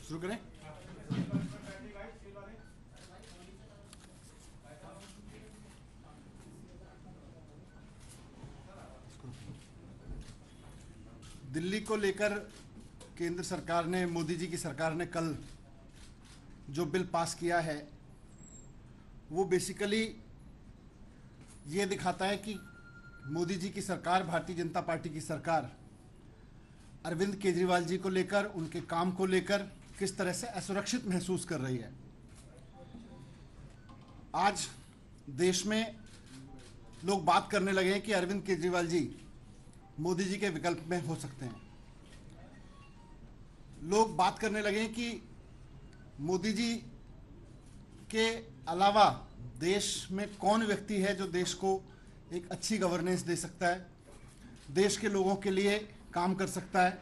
शुरू करें। दिल्ली को लेकर केंद्र सरकार ने, मोदी जी की सरकार ने कल जो बिल पास किया है वो बेसिकली ये दिखाता है कि मोदी जी की सरकार, भारतीय जनता पार्टी की सरकार अरविंद केजरीवाल जी को लेकर, उनके काम को लेकर किस तरह से असुरक्षित महसूस कर रही है। आज देश में लोग बात करने लगे हैं कि अरविंद केजरीवाल जी मोदी जी के विकल्प में हो सकते हैं। लोग बात करने लगे हैं कि मोदी जी के अलावा देश में कौन व्यक्ति है जो देश को एक अच्छी गवर्नेंस दे सकता है, देश के लोगों के लिए काम कर सकता है।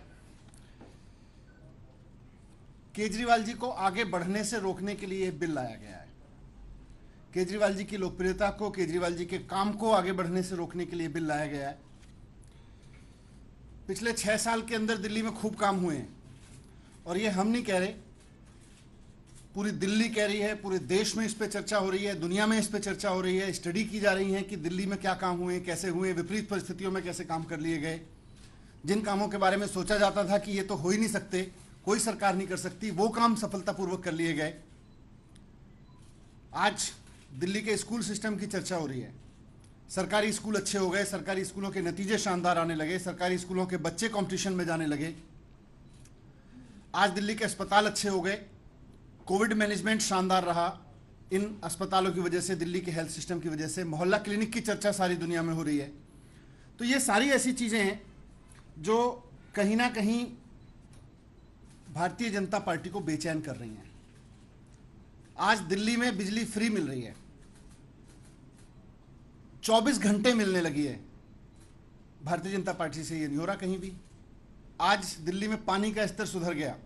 केजरीवाल जी को आगे बढ़ने से रोकने के लिए यह बिल लाया गया है। केजरीवाल जी की लोकप्रियता को, केजरीवाल जी के काम को आगे बढ़ने से रोकने के लिए बिल लाया गया है। पिछले 6 साल के अंदर दिल्ली में खूब काम हुए हैं और ये हम नहीं कह रहे, पूरी दिल्ली कह रही है, पूरे देश में इस पे चर्चा हो रही है, दुनिया में इस पे चर्चा हो रही है, स्टडी की जा रही है कि दिल्ली में क्या काम हुए, कैसे हुए, विपरीत परिस्थितियों में कैसे काम कर लिए गए। जिन कामों के बारे में सोचा जाता था कि ये तो हो ही नहीं सकते, कोई सरकार नहीं कर सकती, वो काम सफलतापूर्वक कर लिए गए। आज दिल्ली के स्कूल सिस्टम की चर्चा हो रही है। सरकारी स्कूल अच्छे हो गए, सरकारी स्कूलों के नतीजे शानदार आने लगे, सरकारी स्कूलों के बच्चे कंपटीशन में जाने लगे। आज दिल्ली के अस्पताल अच्छे हो गए, कोविड मैनेजमेंट शानदार रहा। इन अस्पतालों की वजह से, दिल्ली के हेल्थ सिस्टम की वजह से मोहल्ला क्लिनिक की चर्चा सारी दुनिया में हो रही है। तो ये सारी ऐसी चीज़ें हैं जो कहीं ना कहीं भारतीय जनता पार्टी को बेचैन कर रही हैं। आज दिल्ली में बिजली फ्री मिल रही है, 24 घंटे मिलने लगी है। भारतीय जनता पार्टी से ये नहीं हो रहा कहीं भी। आज दिल्ली में पानी का स्तर सुधर गया,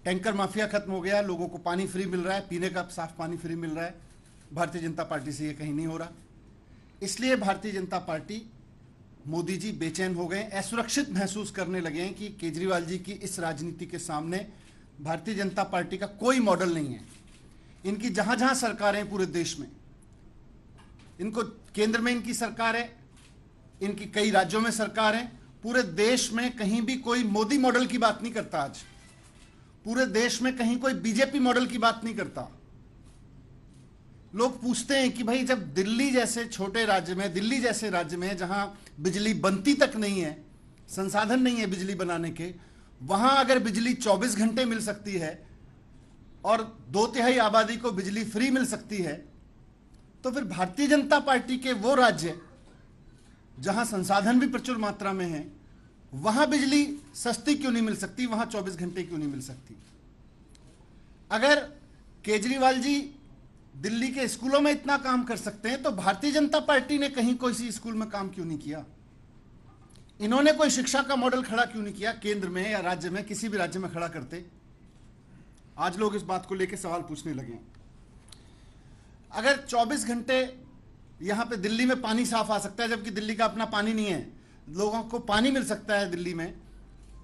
टैंकर माफिया खत्म हो गया, लोगों को पानी फ्री मिल रहा है, पीने का साफ पानी फ्री मिल रहा है। भारतीय जनता पार्टी से ये कहीं नहीं हो रहा। इसलिए भारतीय जनता पार्टी, मोदी जी बेचैन हो गए, असुरक्षित महसूस करने लगे हैं कि केजरीवाल जी की इस राजनीति के सामने भारतीय जनता पार्टी का कोई मॉडल नहीं है। इनकी जहां जहां सरकारें पूरे देश में, इनको केंद्र में इनकी सरकार है, इनकी कई राज्यों में सरकार है, पूरे देश में कहीं भी कोई मोदी मॉडल की बात नहीं करता। आज पूरे देश में कहीं कोई बीजेपी मॉडल की बात नहीं करता। लोग पूछते हैं कि भाई जब दिल्ली जैसे छोटे राज्य में, दिल्ली जैसे राज्य में जहां बिजली बनती तक नहीं है, संसाधन नहीं है बिजली बनाने के, वहां अगर बिजली 24 घंटे मिल सकती है और 2/3 आबादी को बिजली फ्री मिल सकती है, तो फिर भारतीय जनता पार्टी के वो राज्य जहां संसाधन भी प्रचुर मात्रा में है, वहां बिजली सस्ती क्यों नहीं मिल सकती, वहां 24 घंटे क्यों नहीं मिल सकती। अगर केजरीवाल जी दिल्ली के स्कूलों में इतना काम कर सकते हैं तो भारतीय जनता पार्टी ने कहीं कोई सी स्कूल में काम क्यों नहीं किया। इन्होंने कोई शिक्षा का मॉडल खड़ा क्यों नहीं किया, केंद्र में या राज्य में, किसी भी राज्य में खड़ा करते। आज लोग इस बात को लेकर सवाल पूछने लगे। अगर 24 घंटे यहां पे दिल्ली में पानी साफ आ सकता है, जबकि दिल्ली का अपना पानी नहीं है, लोगों को पानी मिल सकता है दिल्ली में,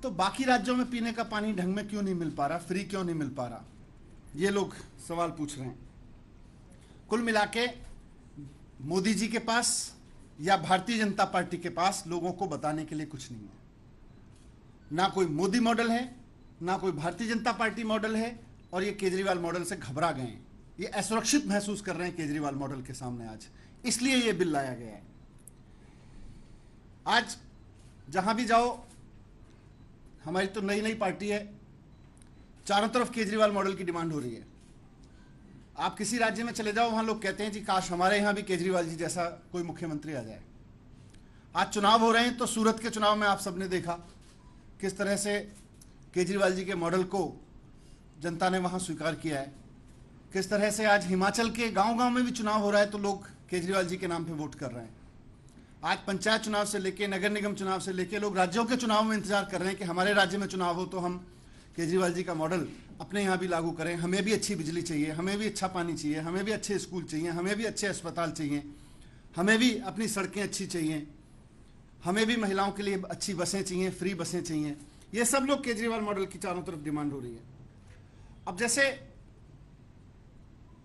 तो बाकी राज्यों में पीने का पानी ढंग में क्यों नहीं मिल पा रहा, फ्री क्यों नहीं मिल पा रहा, ये लोग सवाल पूछ रहे हैं। कुल मिलाके मोदी जी के पास या भारतीय जनता पार्टी के पास लोगों को बताने के लिए कुछ नहीं है। ना कोई मोदी मॉडल है, ना कोई भारतीय जनता पार्टी मॉडल है, और ये केजरीवाल मॉडल से घबरा गए हैं। ये असुरक्षित महसूस कर रहे हैं केजरीवाल मॉडल के सामने आज, इसलिए ये बिल लाया गया है। आज जहां भी जाओ, हमारी तो नई नई पार्टी है, चारों तरफ केजरीवाल मॉडल की डिमांड हो रही है। आप किसी राज्य में चले जाओ, वहां लोग कहते हैं जी काश हमारे यहां भी केजरीवाल जी जैसा कोई मुख्यमंत्री आ जाए। आज चुनाव हो रहे हैं, तो सूरत के चुनाव में आप सबने देखा किस तरह से केजरीवाल जी के मॉडल को जनता ने वहां स्वीकार किया है। किस तरह से आज हिमाचल के गांव-गांव में भी चुनाव हो रहा है, तो लोग केजरीवाल जी के नाम पे वोट कर रहे हैं। आज पंचायत चुनाव से लेके, नगर निगम चुनाव से लेके, लोग राज्यों के चुनाव में इंतजार कर रहे हैं कि हमारे राज्य में चुनाव हो तो हम केजरीवाल जी का मॉडल अपने यहाँ भी लागू करें। हमें भी अच्छी बिजली चाहिए, हमें भी अच्छा पानी चाहिए, हमें भी अच्छे स्कूल चाहिए, हमें भी अच्छे अस्पताल चाहिए, हमें भी अपनी सड़कें अच्छी चाहिए, हमें भी महिलाओं के लिए अच्छी बसें चाहिए, फ्री बसें चाहिए। ये सब लोग केजरीवाल मॉडल की चारों तरफ डिमांड हो रही है। अब जैसे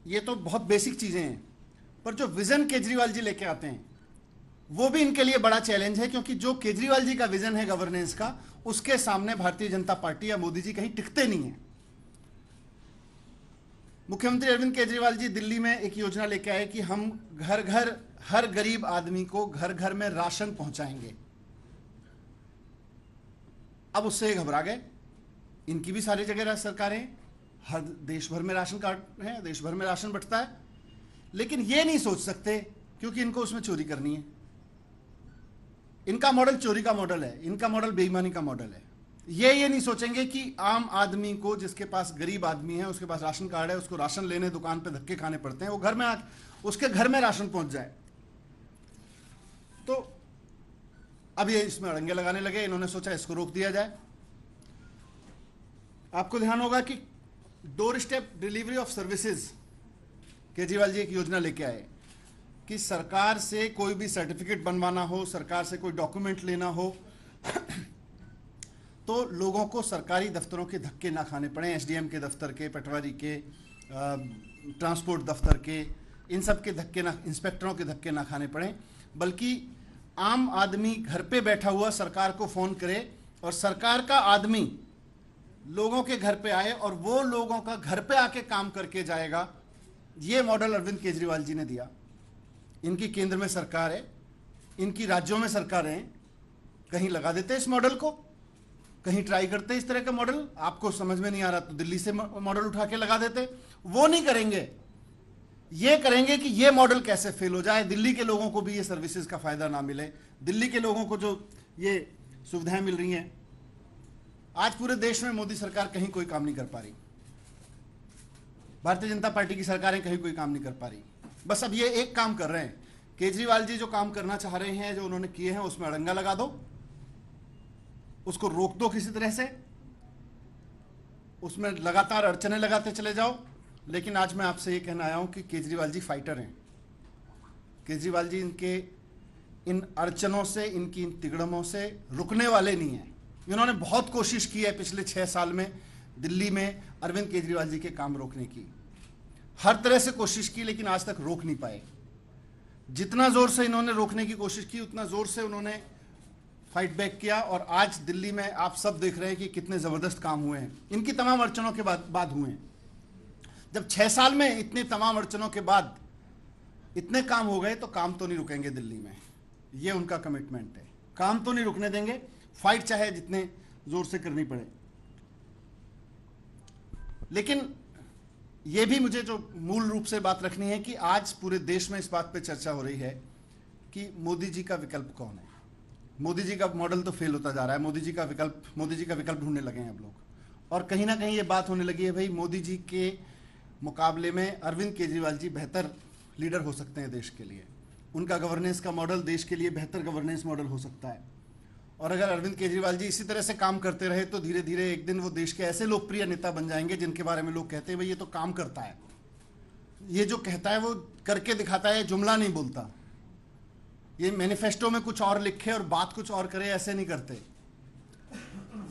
ये तो बहुत बेसिक चीजें हैं, पर जो विजन केजरीवाल जी लेके आते हैं वो भी इनके लिए बड़ा चैलेंज है, क्योंकि जो केजरीवाल जी का विजन है गवर्नेंस का, उसके सामने भारतीय जनता पार्टी या मोदी जी कहीं टिकते नहीं है। मुख्यमंत्री अरविंद केजरीवाल जी दिल्ली में एक योजना लेके आए कि हम घर घर हर गरीब आदमी को घर घर में राशन पहुंचाएंगे। अब उससे घबरा गए। इनकी भी सारी जगह सरकारें, हर देश भर में राशन कार्ड है, देश भर में राशन बंटता है, लेकिन ये नहीं सोच सकते क्योंकि इनको उसमें चोरी करनी है। इनका मॉडल चोरी का मॉडल है, इनका मॉडल बेईमानी का मॉडल है। ये नहीं सोचेंगे कि आम आदमी को, जिसके पास गरीब आदमी है, उसके पास राशन कार्ड है, उसको राशन लेने दुकान पे धक्के खाने पड़ते हैं, वो घर में उसके घर में राशन पहुंच जाए। तो अब ये इसमें अड़ंगे लगाने लगे। इन्होंने सोचा इसको रोक दिया जाए। आपको ध्यान होगा कि door step delivery of services Kejriwal ji एक योजना लेके आए कि सरकार से कोई भी सर्टिफिकेट बनवाना हो, सरकार से कोई डॉक्यूमेंट लेना हो तो लोगों को सरकारी दफ्तरों के धक्के ना खाने पड़े, एसडीएम के दफ्तर के, पटवारी के, ट्रांसपोर्ट दफ्तर के, इन सब के धक्के ना, इंस्पेक्टरों के धक्के ना खाने पड़े, बल्कि आम आदमी घर पे बैठा हुआ सरकार को फोन करे और सरकार का आदमी लोगों के घर पे आए और वो लोगों का घर पे आके काम करके जाएगा। ये मॉडल अरविंद केजरीवाल जी ने दिया। इनकी केंद्र में सरकार है, इनकी राज्यों में सरकारें हैं, कहीं लगा देते इस मॉडल को, कहीं ट्राई करते इस तरह का मॉडल। आपको समझ में नहीं आ रहा तो दिल्ली से मॉडल उठा के लगा देते। वो नहीं करेंगे, ये करेंगे कि ये मॉडल कैसे फेल हो जाए, दिल्ली के लोगों को भी ये सर्विसेज का फायदा ना मिले, दिल्ली के लोगों को जो ये सुविधाएं मिल रही हैं। आज पूरे देश में मोदी सरकार कहीं कोई काम नहीं कर पा रही, भारतीय जनता पार्टी की सरकारें कहीं कोई काम नहीं कर पा रही। बस अब ये एक काम कर रहे हैं, केजरीवाल जी जो काम करना चाह रहे हैं, जो उन्होंने किए हैं, उसमें अड़ंगा लगा दो, उसको रोक दो किसी तरह से, उसमें लगातार अड़चने लगाते चले जाओ। लेकिन आज मैं आपसे ये कहना आया हूं कि केजरीवाल जी फाइटर हैं। केजरीवाल जी इनके इन अड़चनों से, इनकी इन तिगड़मों से रुकने वाले नहीं हैं। इन्होंने बहुत कोशिश की है पिछले 6 साल में दिल्ली में अरविंद केजरीवाल जी के काम रोकने की, हर तरह से कोशिश की, लेकिन आज तक रोक नहीं पाए। जितना जोर से इन्होंने रोकने की कोशिश की, उतना जोर से उन्होंने फाइट बैक किया। और आज दिल्ली में आप सब देख रहे हैं कि कितने जबरदस्त काम हुए हैं, इनकी तमाम अड़चनों के बाद हुए हैं। जब 6 साल में इतनी तमाम अड़चनों के बाद इतने काम हो गए तो काम तो नहीं रुकेंगे दिल्ली में, ये उनका कमिटमेंट है। काम तो नहीं रुकने देंगे, फाइट चाहे जितने जोर से करनी पड़े। लेकिन यह भी मुझे जो मूल रूप से बात रखनी है कि आज पूरे देश में इस बात पे चर्चा हो रही है कि मोदी जी का विकल्प कौन है। मोदी जी का मॉडल तो फेल होता जा रहा है, मोदी जी का विकल्प ढूंढने लगे हैं अब लोग। और कहीं ना कहीं ये बात होने लगी है, भाई मोदी जी के मुकाबले में अरविंद केजरीवाल जी बेहतर लीडर हो सकते हैं देश के लिए। उनका गवर्नेंस का मॉडल देश के लिए बेहतर गवर्नेंस मॉडल हो सकता है। और अगर अरविंद केजरीवाल जी इसी तरह से काम करते रहे तो धीरे धीरे एक दिन वो देश के ऐसे लोकप्रिय नेता बन जाएंगे जिनके बारे में लोग कहते हैं भाई ये तो काम करता है, ये जो कहता है वो करके दिखाता है, जुमला नहीं बोलता, ये मैनिफेस्टो में कुछ और लिखे और बात कुछ और करे, ऐसे नहीं करते।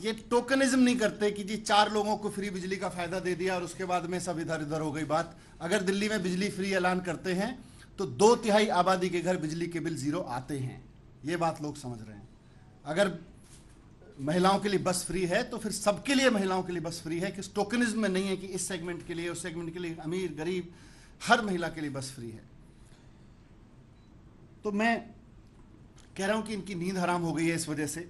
ये टोकनिज्म नहीं करते कि जी 4 लोगों को फ्री बिजली का फायदा दे दिया और उसके बाद में सब इधर उधर हो गई बात। अगर दिल्ली में बिजली फ्री ऐलान करते हैं तो 2/3 आबादी के घर बिजली के बिल 0 आते हैं, ये बात लोग समझ रहे हैं। अगर महिलाओं के लिए बस फ्री है तो फिर सबके लिए महिलाओं के लिए बस फ्री है, कि टोकनिज्म में नहीं है कि इस सेगमेंट के लिए, उस सेगमेंट के लिए, अमीर गरीब हर महिला के लिए बस फ्री है। तो मैं कह रहा हूं कि इनकी नींद हराम हो गई है इस वजह से,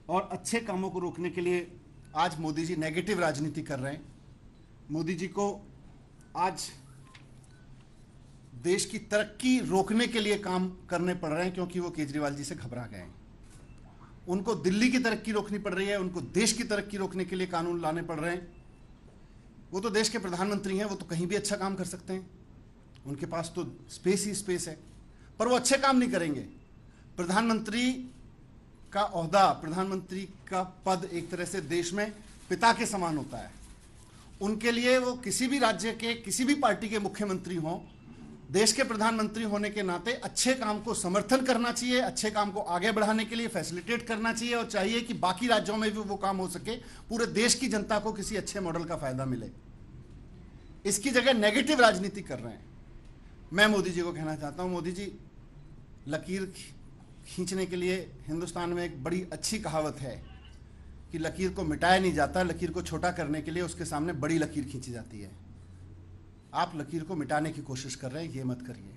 और अच्छे कामों को रोकने के लिए आज मोदी जी नेगेटिव राजनीति कर रहे हैं। मोदी जी को आज देश की तरक्की रोकने के लिए काम करने पड़ रहे हैं, क्योंकि वो केजरीवाल जी से घबरा गए हैं। उनको दिल्ली की तरक्की रोकनी पड़ रही है, उनको देश की तरक्की रोकने के लिए कानून लाने पड़ रहे हैं। वो तो देश के प्रधानमंत्री हैं, वो तो कहीं भी अच्छा काम कर सकते हैं, उनके पास तो स्पेस ही स्पेस है, पर वो अच्छे काम नहीं करेंगे। प्रधानमंत्री का ओहदा, प्रधानमंत्री का पद एक तरह से देश में पिता के समान होता है। उनके लिए वो किसी भी राज्य के, किसी भी पार्टी के मुख्यमंत्री हों, देश के प्रधानमंत्री होने के नाते अच्छे काम को समर्थन करना चाहिए, अच्छे काम को आगे बढ़ाने के लिए फैसिलिटेट करना चाहिए, और चाहिए कि बाकी राज्यों में भी वो काम हो सके, पूरे देश की जनता को किसी अच्छे मॉडल का फायदा मिले। इसकी जगह नेगेटिव राजनीति कर रहे हैं। मैं मोदी जी को कहना चाहता हूं, मोदी जी, लकीर खींचने के लिए हिंदुस्तान में एक बड़ी अच्छी कहावत है कि लकीर को मिटाया नहीं जाता, लकीर को छोटा करने के लिए उसके सामने बड़ी लकीर खींची जाती है। आप लकीर को मिटाने की कोशिश कर रहे हैं, ये मत करिए।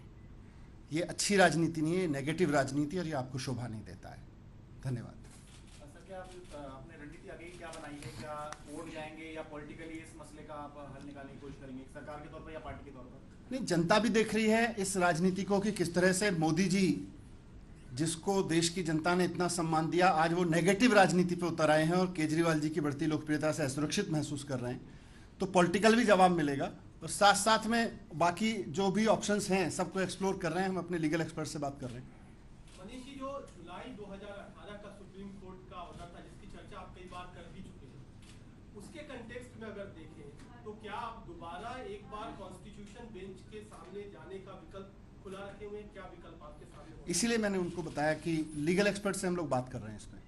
ये अच्छी राजनीति नहीं है, नेगेटिव राजनीति, और ये आपको शोभा नहीं देता है। धन्यवाद। सर, क्या आपने रणनीति आगे क्या बनाई है? क्या वोट जाएंगे या पॉलिटिकली इस मसले का आप हल निकालने की कोशिश करेंगे, सरकार के तौर पर या पार्टी के तौर पर? नहीं, जनता भी देख रही है इस राजनीति को कि किस तरह से मोदी जी, जिसको देश की जनता ने इतना सम्मान दिया, आज वो नेगेटिव राजनीति पे उतर आए हैं और केजरीवाल जी की बढ़ती लोकप्रियता से असुरक्षित महसूस कर रहे हैं। तो पॉलिटिकल भी जवाब मिलेगा, और साथ साथ में बाकी जो भी ऑप्शंस हैं सबको एक्सप्लोर कर रहे हैं। हम अपने लीगल एक्सपर्ट से बात कर रहे हैं। मनीष जी, जो जुलाई 2018 का सुप्रीम कोर्ट का ऑर्डर था, जिसकी चर्चा आप कई बार कर भी चुके हैं, उसके कंटेक्स्ट में अगर देखें तो क्या आप दोबारा एक बार कॉन्स्टिट्यूशन बेंच के सामने जाने का विकल्प खुला रखे हुए हैं? क्या विकल्प आपके सामने होगा? इसीलिए मैंने उनको बताया कि लीगल एक्सपर्ट से हम लोग बात कर रहे हैं इसमें।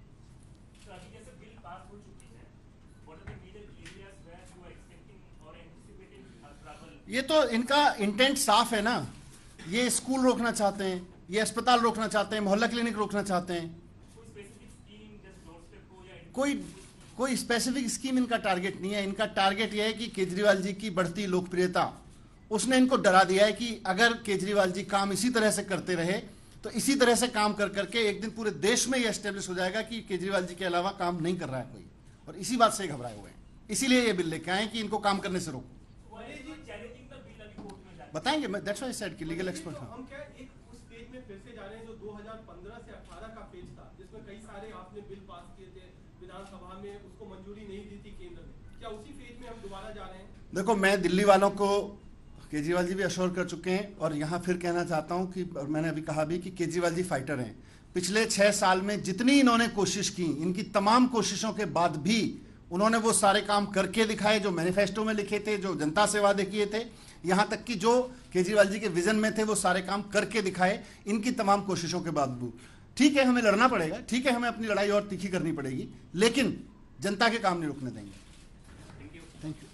ये तो इनका इंटेंट साफ है ना, ये स्कूल रोकना चाहते हैं, ये अस्पताल रोकना चाहते हैं, मोहल्ला क्लिनिक रोकना चाहते हैं। कोई स्पेसिफिक स्कीम इनका टारगेट नहीं है। इनका टारगेट यह है कि केजरीवाल जी की बढ़ती लोकप्रियता, उसने इनको डरा दिया है कि अगर केजरीवाल जी काम इसी तरह से करते रहे तो इसी तरह से काम कर करके एक दिन पूरे देश में ये एस्टेब्लिश हो जाएगा कि केजरीवाल जी के अलावा काम नहीं कर रहा है कोई, और इसी बात से घबराए हुए हैं। इसीलिए ये बिल लेके आए कि इनको काम करने से रोको। बताएंगे, मैं दैट्स व्हाई आई सेड कि लीगल एक्सपर्ट। हम क्या एक उस पेज में फिर से जा रहे हैं जो 2015 से 18 का पेज था, जिसमें कई सारे आपने बिल पास किए थे विधानसभा में, उसको मंजूरी नहीं दी थी केंद्र में। क्या उसी पेज में हम दोबारा जा रहे हैं? देखो, मैं दिल्ली वालों को, केजरीवाल जी भी अश्योर कर चुके हैं, और यहाँ फिर कहना चाहता हूँ कि मैंने अभी कहा भी कि केजरीवाल जी फाइटर हैं। पिछले 6 साल में जितनी इन्होंने कोशिश की, इनकी तमाम कोशिशों के बाद भी उन्होंने वो सारे काम करके दिखाए जो मैनिफेस्टो में लिखे थे, जो जनता से वादे किए थे, यहाँ तक कि जो केजरीवाल जी के विजन में थे वो सारे काम करके दिखाए इनकी तमाम कोशिशों के बावजूद। ठीक है, हमें लड़ना पड़ेगा, ठीक है, हमें अपनी लड़ाई और तीखी करनी पड़ेगी, लेकिन जनता के काम नहीं रुकने देंगे। Thank you.